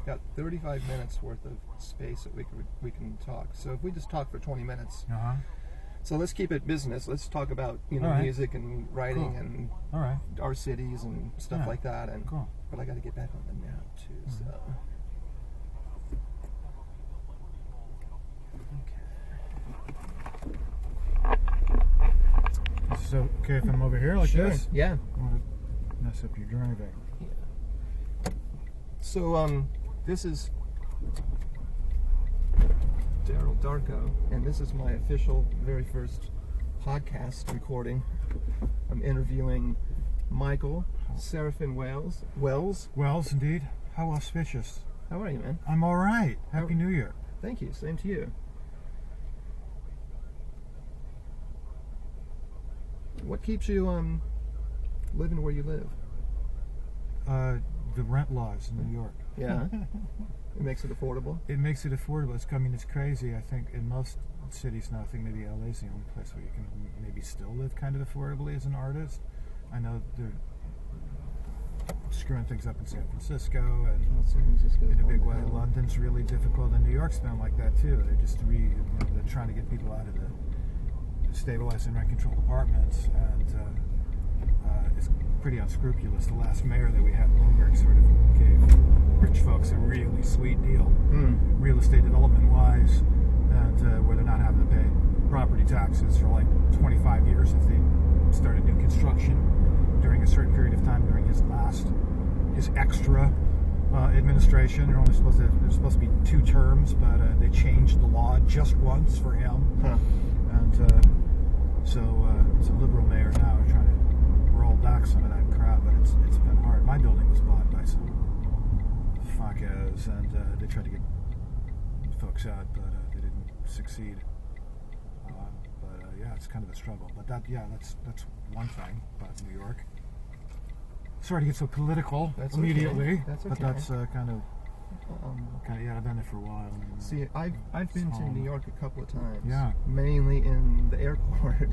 got 35 minutes worth of space that we can talk. So if we just talk for 20 minutes. So let's keep it business. Let's talk about music and writing and our cities and stuff like that. And but I got to get back on the map too. So. Is it okay if I'm over here like this? Yeah. I want to mess up your driving. Yeah. So this is Darko, and this is my official very first podcast recording. I'm interviewing Michael Serafin-Wells. Wells, indeed. How auspicious. How are you, man? I'm all right. Happy New Year. Thank you. Same to you. What keeps you living where you live? The rent laws in New York. Yeah. It makes it affordable? It makes it affordable. It's crazy. I think in most cities now, I think maybe LA's the only place where you can maybe still live kind of affordably as an artist. I know they're screwing things up in San Francisco and in a big way. London's really difficult, and New York's been like that too. They're just they're trying to get people out of the stabilized and rent-controlled apartments, and it's pretty unscrupulous. The last mayor that we had, Bloomberg, sort of gave rich folks a really sweet deal, real estate development-wise, and where they're not having to pay property taxes for like 25 years if they started new construction during a certain period of time during his extra administration. There's supposed to be 2 terms, but they changed the law just once for him. And so it's a liberal mayor now. We're trying to roll back some of that crap, but it's been hard. My building was bought by some fuckos, and they tried to get folks out, but they didn't succeed. Yeah, it's kind of a struggle. But that's one thing about New York. Sorry to get so political immediately, okay. That's okay. But that's kind of I've been there for a while. See, I've been to New York a couple of times. Yeah. Mainly in the airport.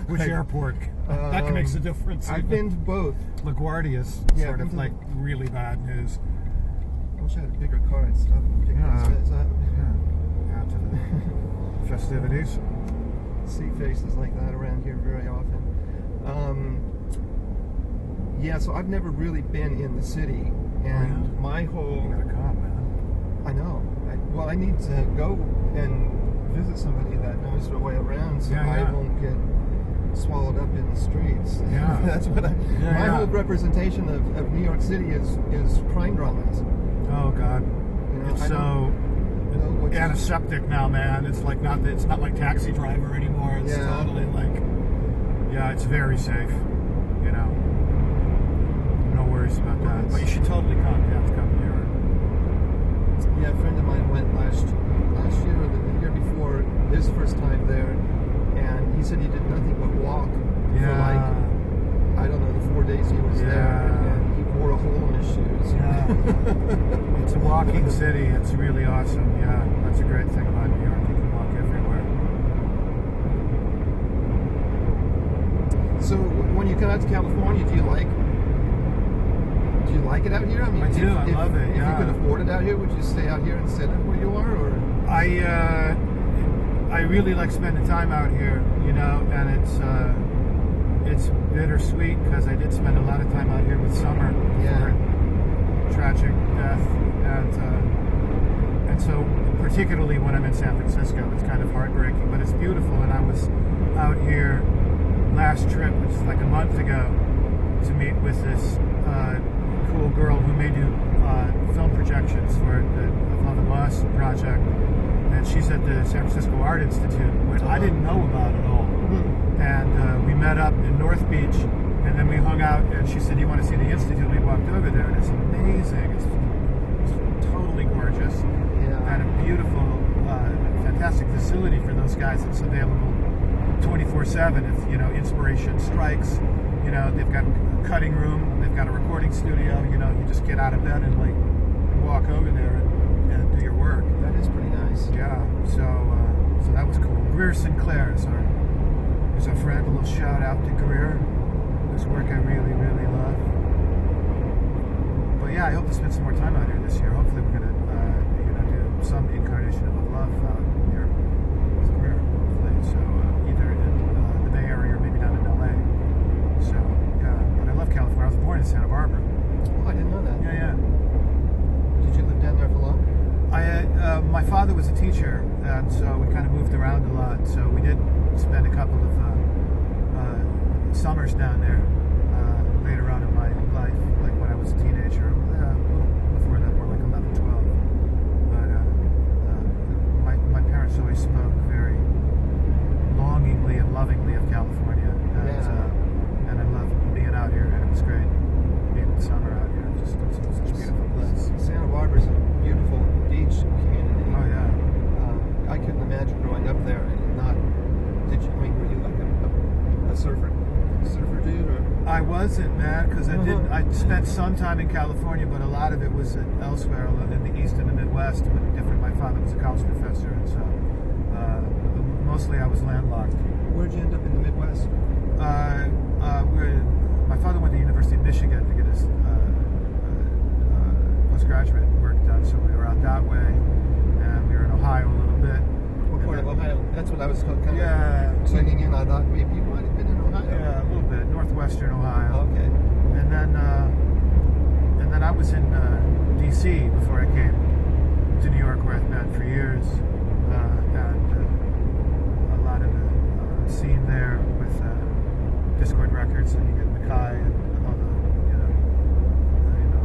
Which airport? That makes a difference. I've been to both. LaGuardia's sort of like really bad news. I wish I had a bigger car and stuff and pick those guys up. Out to the festivities. See faces like that around here very often. Yeah, so I've never really been in the city, and my whole... You gotta come, man. I know. I need to go and visit somebody that knows their way around, so I won't get swallowed up in the streets. Yeah. That's what my whole representation of New York City is crime dramas. Oh God. It's so antiseptic now, man. It's not like Taxi Driver anymore. It's totally like, it's very safe. No worries about that. But you should totally come. You have to come here. Yeah, a friend of mine went last year or the year before, his first time there, and he said he did nothing but walk for like, I don't know, the 4 days he was there, and he wore a hole in his shoes. Yeah. It's a walking city. It's really awesome. Yeah, that's a great thing about New York. You can walk everywhere. So when you come out to California, do you like it out here? I mean, I do. I love it. If you could afford it out here, would you stay out here instead of where you are? Or I really like spending time out here, and it's bittersweet because I did spend a lot of time out here with Summer for tragic death, and so particularly when I'm in San Francisco, it's kind of heartbreaking, but it's beautiful. And I was out here last trip, which is like a month ago, to meet with this cool girl who may do film projections for the Love and Loss project, and she's at the San Francisco Art Institute, which I didn't know about at all. And we met up in North Beach, and then we hung out, and she said, "You want to see the Institute?" We walked over there, and it's amazing. It's totly gorgeous, and a beautiful, fantastic facility for those guys. It's available 24/7 if inspiration strikes. They've got a cutting room, they've got a recording studio. You just get out of bed and like walk over there and do your work. That is pretty nice. Yeah. So that was cool. Greer Sinclair is our friend. A little shout out to Greer. His work I really, really love. But yeah, I hope to spend some more time out here this year. Hopefully father was a teacher, and so we kind of moved around a lot. So we did spend a couple of summers down there later on in my life, like when I was a teenager. Before that, more like 11, 12. But my parents always spoke very longingly and lovingly of California, and I loved being out here, and it was great being in summer out here. It's such a beautiful place. Santa Barbara's a beautiful beach community. Oh yeah. I couldn't imagine growing up there and not. Were you like a surfer dude? Or? I wasn't, man, because I didn't. I spent some time in California, but a lot of it was elsewhere, in the East and the Midwest. But different. My father was a college professor, and so mostly I was landlocked. Where'd you end up in the Midwest? My father went to the University of Michigan to get his postgraduate work done, so we were out that way, and we were in Ohio a little bit. What part of Ohio? That's what I was kind of swinging in. I thought maybe you might have been in Ohio. Yeah, a little bit, northwestern Ohio. Okay. And then I was in D.C. before I came to New York, where I've been for years, and a lot of the scene there with Discord Records and you get Mackay and all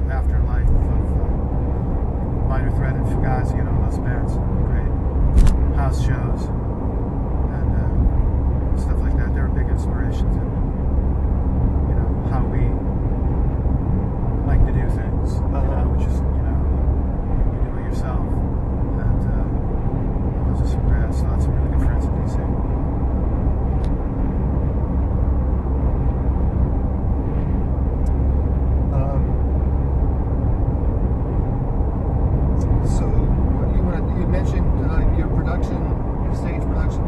the afterlife of Minor Threat and Fugazi and all those bands, great house shows and stuff like that. They were big inspirations in how we like to do things, which is you do it yourself, and those are some great. So that's some really good friends in DC. You mentioned your stage production of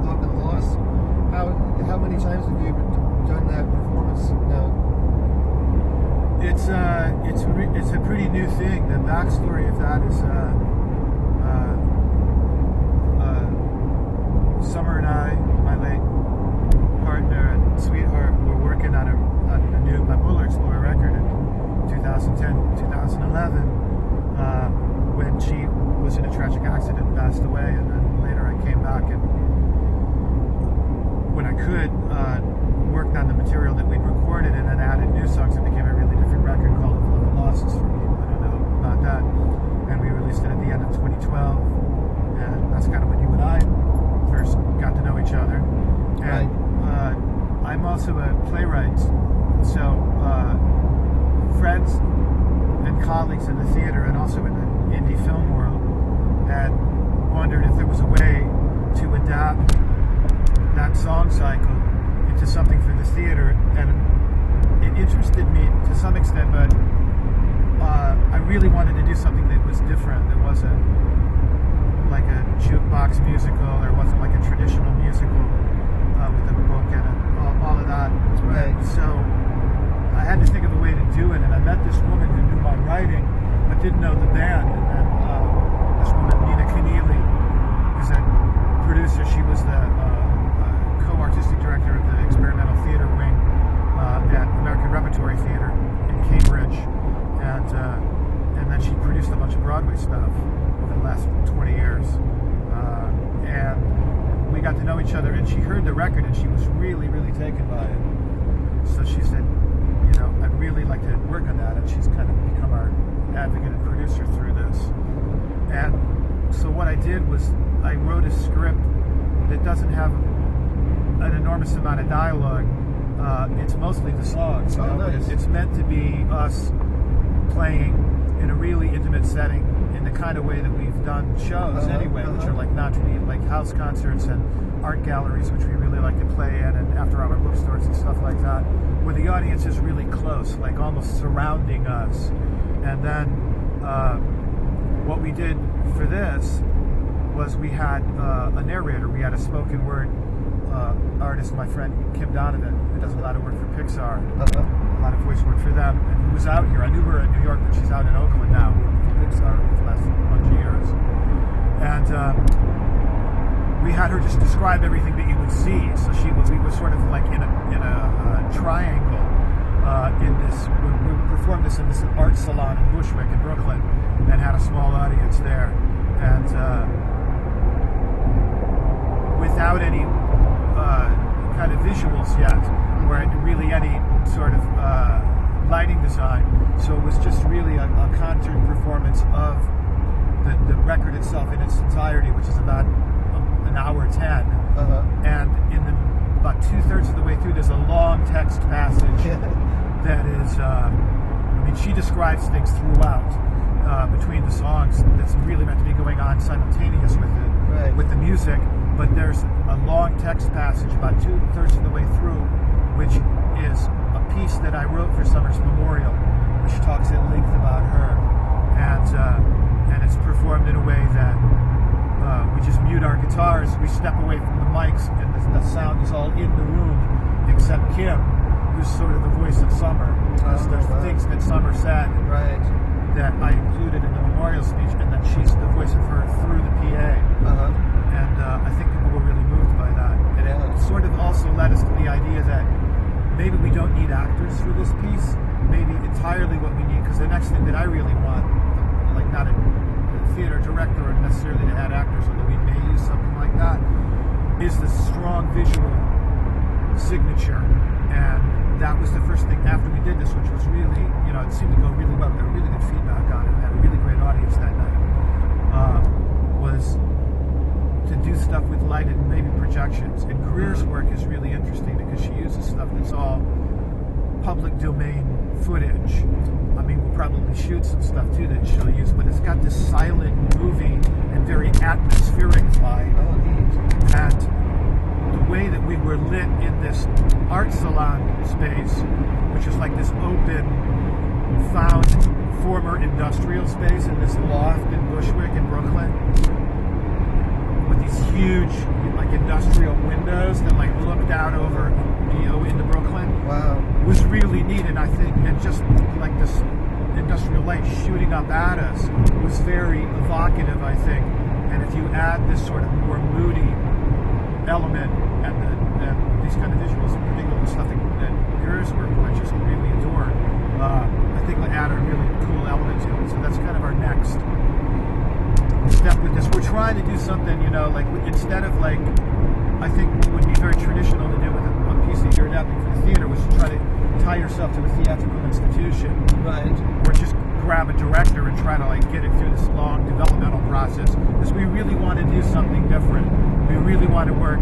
Love and Loss. How many times have you done that performance now? It's a pretty new thing. The backstory of that is Summer and I, my late partner and sweetheart, were working on a new Buller Explorer record in 2010, 2011. When she was in a tragic accident and passed away, and then later I came back and when I could worked on the material that we'd recorded and then added new songs. It became a really different record called Love and Losses for people that don't know about that, and we released it at the end of 2012, and that's kind of when you and I first got to know each other. And I'm also a playwright, so friends and colleagues in the theater and also in the indie film world had wondered if there was a way to adapt that song cycle into something for the theater, and it interested me to some extent, but I really wanted to do something that was different, that wasn't like a jukebox musical or wasn't like a traditional musical with a book and all of that. Right. So I had to think of a way to do it, and I met this woman who knew my writing but didn't know the band, and then this woman, Nina Keneally, who's a producer. She was the co-artistic director of the experimental theater wing at American Repertory Theater in Cambridge, and then she produced a bunch of Broadway stuff over the last 20 years, and we got to know each other, and she heard the record and she was really, really taken by it. So she said, I'd really like to work on that, and she's kind of become our advocate and producer through this. And so what I did was I wrote a script that doesn't have an enormous amount of dialogue. It's mostly the songs. Nice. It's meant to be us playing in a really intimate setting in the kind of way that we've done shows anyway, which are like like house concerts and art galleries, which we really like to play in, and after-hour bookstores and stuff like that, where the audience is really close, like almost surrounding us. And then what we did for this was we had a narrator. We had a spoken word artist, my friend Kim Donovan, who does a lot of work for Pixar, a lot of voice work for them, and who was out here. I knew her in New York, but she's out in Oakland now for Pixar for the last bunch of years. And we had her just describe everything that you would see. So we were sort of like in a triangle in this. We performed this in this art salon in Bushwick in Brooklyn, and had a small audience there. and without any kind of visuals yet, or really any sort of lighting design. So it was just really a conjured performance of the record itself in its entirety, which is about an hour 10. And in about 2/3 of the way through, there's a long text passage that is, I mean, she describes things throughout between the songs that's really meant to be going on simultaneous with it, with the music. But there's a long text passage about 2/3 of the way through, which is a piece that I wrote for Summer's memorial, which talks at length about her, and it's performed in a way that we just mute our guitars, we step away from the mics, and the sound is all in the room, except Kim, who's sort of the voice of Summer, because there's things that Summer said that I included in the memorial speech, and then she's the voice of her through the PA. And I think people were really moved by that. And it sort of also led us to the idea that maybe we don't need actors for this piece. Maybe entirely what we need, because the next thing that I really want, like not a theater director or necessarily to add actors, although we may use something like that, is the strong visual signature. And that was the first thing after we did this, which was really, you know, it seemed to go really well. We got really good feedback on it. We had a really great audience that night. Was to do stuff with light and maybe projections. And Greer's work is really interesting because she uses stuff that's all public domain footage. I mean, we'll probably shoot some stuff too that she'll use, but it's got this silent, moving, and very atmospheric vibe. And the way that we were lit in this art salon space, which is like this open, found former industrial space in this loft in Bushwick in Brooklyn, with these huge, like, industrial windows that, like, looked out over, you know, into Brooklyn. Wow. Was really neat, and I think, and just like this industrial light shooting up at us was very evocative, I think. And if you add this sort of more moody element and these kind of visuals, in particular the stuff that yours work, which I just really adore, I think will add a really cool element to it. So that's kind of our next step with this. We're trying to do something, you know, like instead of like, I think what would be very traditional to do with a piece that you're adapting for the theater was to try to tie yourself to a theatrical institution, or just grab a director and try to like get it through this long developmental process. Because we really want to do something different. We really want to work.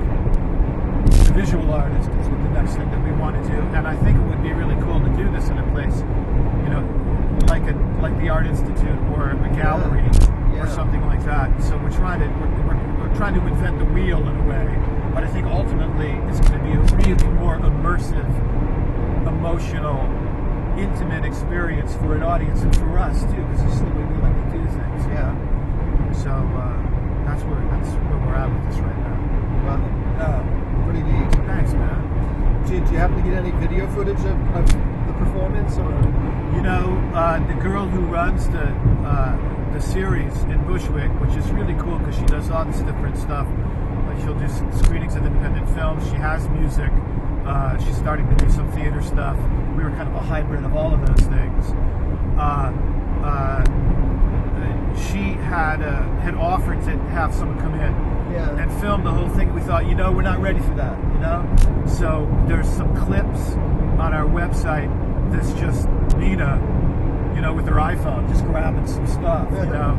The visual artist is the next thing that we want to do, and I think it would be really cool to do this in a place, you know, like the Art Institute or a gallery or something like that. So we're trying to invent the wheel in a way, but I think ultimately it's going to be a really more immersive, emotional, intimate experience for an audience and for us too, because this is the way we like to do things. So that's where we're at with this right now. Wow. Pretty neat. Thanks, man. Did you happen to get any video footage of the performance, or? You know, the girl who runs the series in Bushwick, which is really cool because she does all this different stuff. Like she'll do screenings of independent films. She has music. She's starting to do some theater stuff. We were kind of a hybrid of all of those things. She had offered to have someone come in and film the whole thing. We thought, you know, we're not ready for that, you know? So there's some clips on our website that's just Nina, you know, with her iPhone, just grabbing some stuff, you know,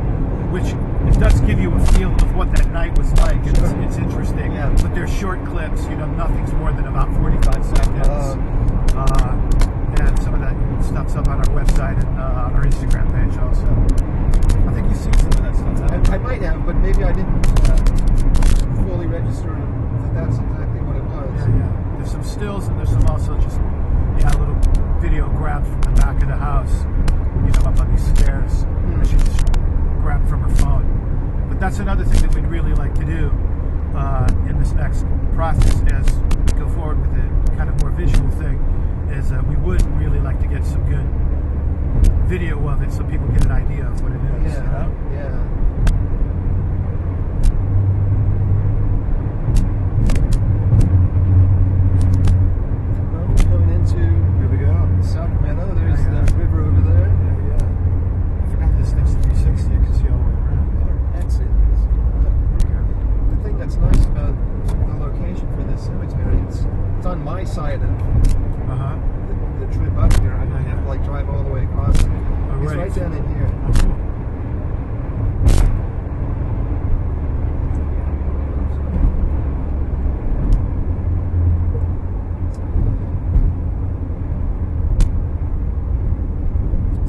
which it does give you a feel of what that night was like. It's interesting. But they're short clips, you know, nothing's more than about 45 seconds. And some of that stuff's up on our website and on our Instagram page also. I think you've seen some of that stuff. I might have, but maybe I didn't fully register that that's exactly what it was. Yeah. There's some stills and there's some also just a little video grabbed from the back of the house, you know, up on these stairs. She just grabbed from her phone. But that's another thing that we'd really like to do in this next process as we go forward with the kind of more visual thing, is we would really like to get some good video of it so people get an idea of what it is. You know? Well, we're coming into here we go. Sacramento. There's the river over there. I forgot this thing's 360. You can see all the way around. That's it. my side of the trip up here. I don't have to like drive all the way across. He's right down in here. Oh, cool.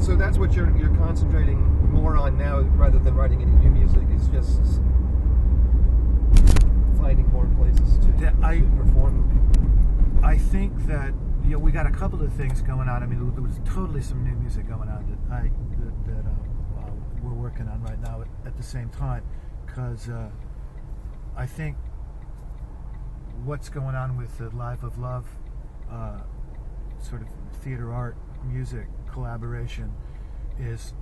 So that's what you're concentrating more on now, rather than writing any new music. Is just finding more places to perform. I think that we got a couple of things going on. I mean, there was totally some new music going on that we're working on right now at the same time, because I think what's going on with the Life of Love sort of theater art music collaboration is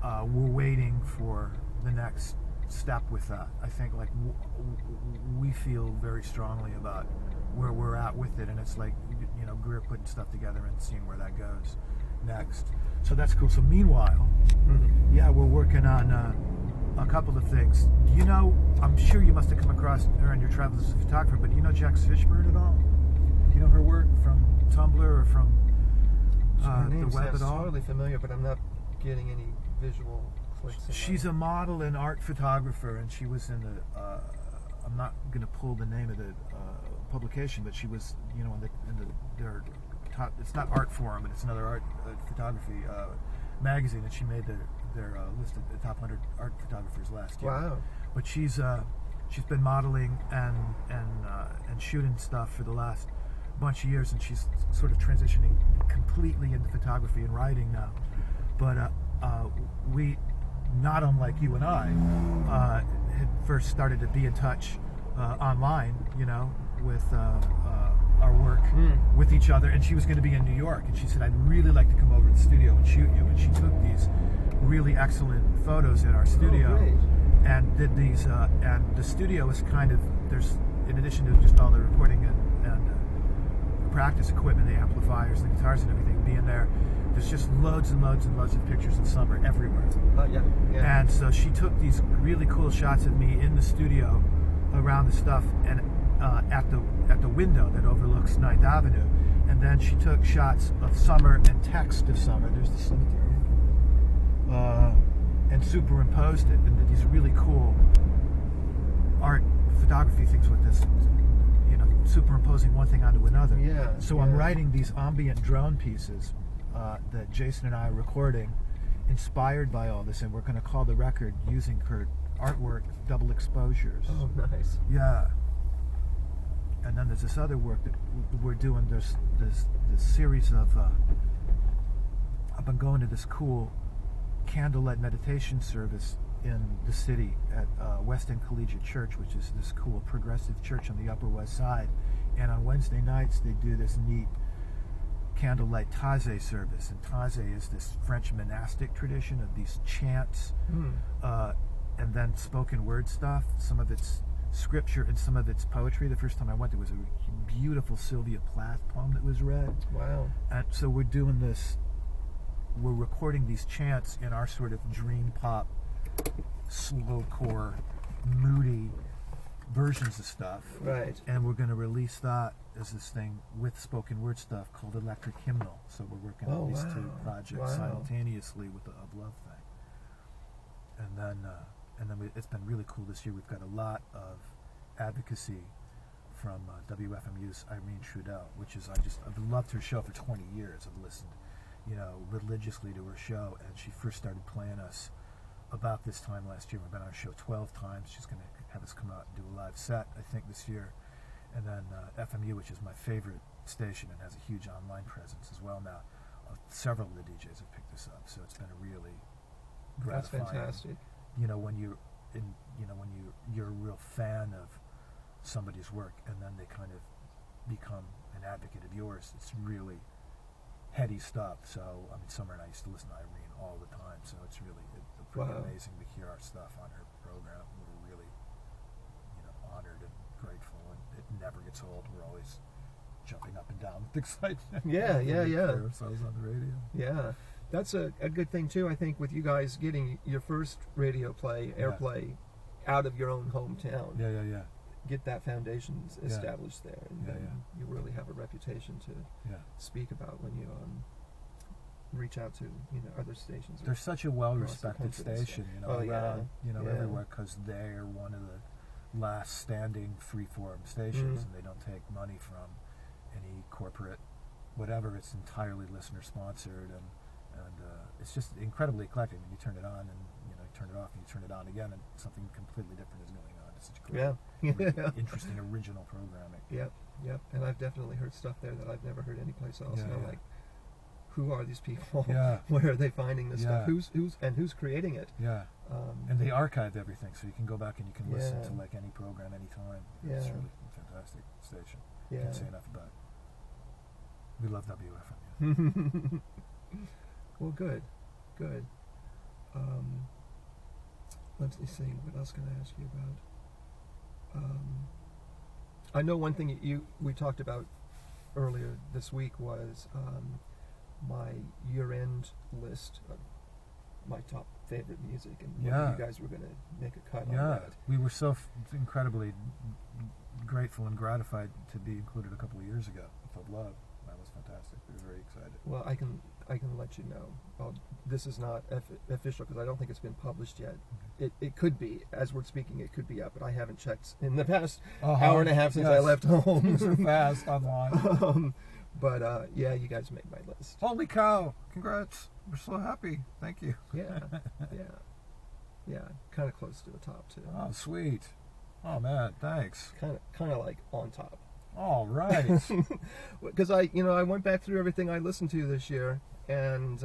we're waiting for the next step with that. I think like we feel very strongly about where we're at with it, and it's like, we're putting stuff together and seeing where that goes next. So that's cool. So meanwhile, we're working on a couple of things. I'm sure you must have come across her in your travels as a photographer, but do you know Jax Fishburne at all? Do you know her work from Tumblr or from the web at all? Totally familiar, but I'm not getting any visual clicks. She's a model and art photographer, and she was in the I'm not going to pull the name of the publication, but she was in their top. It's not Art Forum, but it's another art photography magazine, and she made their list of the top 100 art photographers last year. Wow! But she's been modeling and shooting stuff for the last bunch of years, and she's sort of transitioning completely into photography and writing now. But we, not unlike you and I, had first started to be in touch online, with our work with each other, and she was going to be in New York, and she said, I'd really like to come over to the studio and shoot you, and she took these really excellent photos in our studio, and did these, and the studio is kind of, there's, in addition to just all the recording and practice equipment, the amplifiers, the guitars and everything being there, there's just loads and loads and loads of pictures in summer everywhere. And so she took these really cool shots of me in the studio around the stuff, and at the window that overlooks 9th Avenue, and then she took shots of summer and text of summer. There's the cemetery, and superimposed it into these really cool art photography things with this, superimposing one thing onto another. So I'm writing these ambient drone pieces that Jason and I are recording, inspired by all this, and we're going to call the record, using her artwork, Double Exposures. Oh, nice. Yeah. And then there's this other work that we're doing. There's this series of I've been going to this cool candlelit meditation service in the city at West End Collegiate Church, which is this cool progressive church on the Upper West Side. And on Wednesday nights they do this neat candlelight taze service. And taze is this French monastic tradition of these chants, and then spoken word stuff. Some of it's scripture and some of it's poetry. The first time I went, there was a beautiful Sylvia Plath poem that was read. Wow. And so we're doing this, we're recording these chants in our sort of dream pop, slowcore, moody versions of stuff. Right. And we're going to release that as this thing with spoken word stuff called Electric Hymnal. So we're working on these two projects simultaneously with the Of Love thing. And then it's been really cool this year. We've got a lot of advocacy from WFMU's Irene Trudell, which is, I've loved her show for 20 years. I've listened, religiously to her show, and she first started playing us about this time last year. We've been on her show 12 times. She's going to have us come out and do a live set, I think, this year. And then FMU, which is my favorite station and has a huge online presence as well now. Several of the DJs have picked this up, so it's been a really gratifying. That's fantastic. When you're you're a real fan of somebody's work, and then they kind of become an advocate of yours. It's really heady stuff. So Summer and I used to listen to Irene all the time. So it's really pretty amazing to hear our stuff on her program. We're really honored and grateful, and it never gets old. We're always jumping up and down with excitement. Yeah. Ourselves on the radio. Yeah. That's a good thing too, I think, with you guys getting your first radio play, airplay, out of your own hometown. Yeah. get that foundation established there, and then you really have a reputation to speak about when you reach out to other stations. They're such a well-respected station, around everywhere, because they're one of the last standing free-form stations, and they don't take money from any corporate whatever. It's entirely listener-sponsored, and it's just incredibly eclectic. When you turn it on, and you turn it off, and you turn it on again, and something completely different is going on. It's such great, really interesting, original programming. Yep. And I've definitely heard stuff there that I've never heard anyplace else. And I'm like, who are these people? Where are they finding this stuff? Who's creating it? And they archive everything, so you can go back and you can listen to like any program, anytime. It's really a fantastic station. Can't say enough about it. We love WFMU. Well, good. Let me see. What else can I ask you about? I know one thing we talked about earlier this week was my year-end list of my top favorite music, and whether you guys were going to make a cut on that. We were so incredibly grateful and gratified to be included a couple of years ago. Felt love. That was fantastic. We were very excited. Well, I can let you know. This is not official because I don't think it's been published yet. Okay. It could be, as we're speaking, it could be up, but I haven't checked in the past hour and a half since I left home. Things are fast online. But you guys make my list. Holy cow! Congrats! We're so happy. Thank you. Yeah. Kind of close to the top too. Oh, sweet. Oh man, thanks. Kind of like on top. All right. Because I went back through everything I listened to this year, and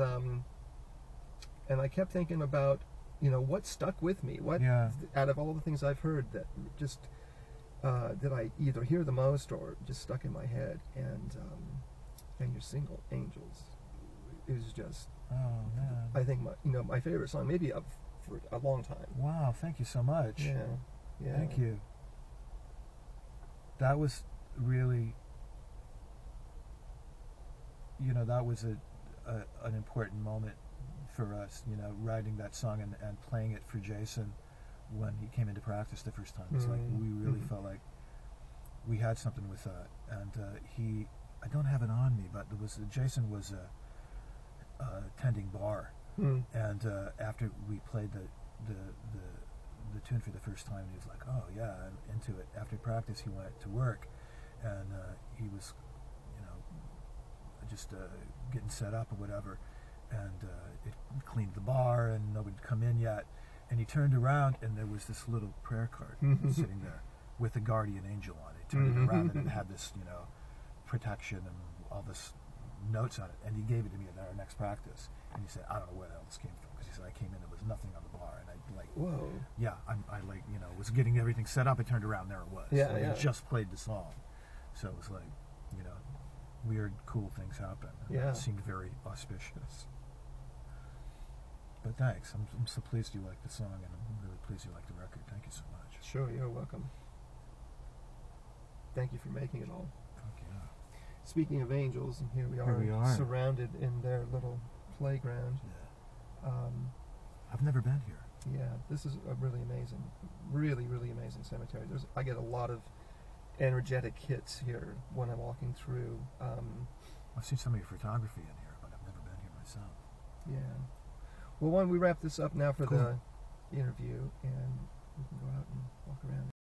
I kept thinking about what stuck with me. What out of all the things I've heard that just that I either hear the most or just stuck in my head, and your single "Angels" is just I think my favorite song, maybe up for a long time. Wow, thank you so much. Yeah. Thank you. That was really, that was an important moment for us, writing that song and playing it for Jason when he came into practice the first time. It's like we really felt like we had something with that, and I don't have it on me, but Jason was tending bar, and after we played the tune for the first time, he was like, "Oh yeah, I'm into it." After practice, he went to work, and he was, just getting set up or whatever, and it cleaned the bar, and nobody'd come in yet, and he turned around, and there was this little prayer card sitting there with a guardian angel on it. He turned it around, and it had this, protection and all this notes on it, and he gave it to me at our next practice, and he said, "I don't know where the hell this came from," because he said, "I came in, there was nothing on the bar," and I was getting everything set up. I turned around, there it was. I just played the song, so it was like, weird, cool things happen. And it seemed very auspicious. But thanks. I'm so pleased you like the song, and I'm really pleased you like the record. Thank you so much. Sure, you're welcome. Thank you for making it all. Thank you. Speaking of angels, and here we are. Surrounded in their little playground. Yeah. I've never been here. Yeah, this is a really amazing cemetery. I get a lot of energetic hits here when I'm walking through. I've seen some of your photography in here, but I've never been here myself. Yeah. Well, we wrap this up now for the interview, and we can go out and walk around.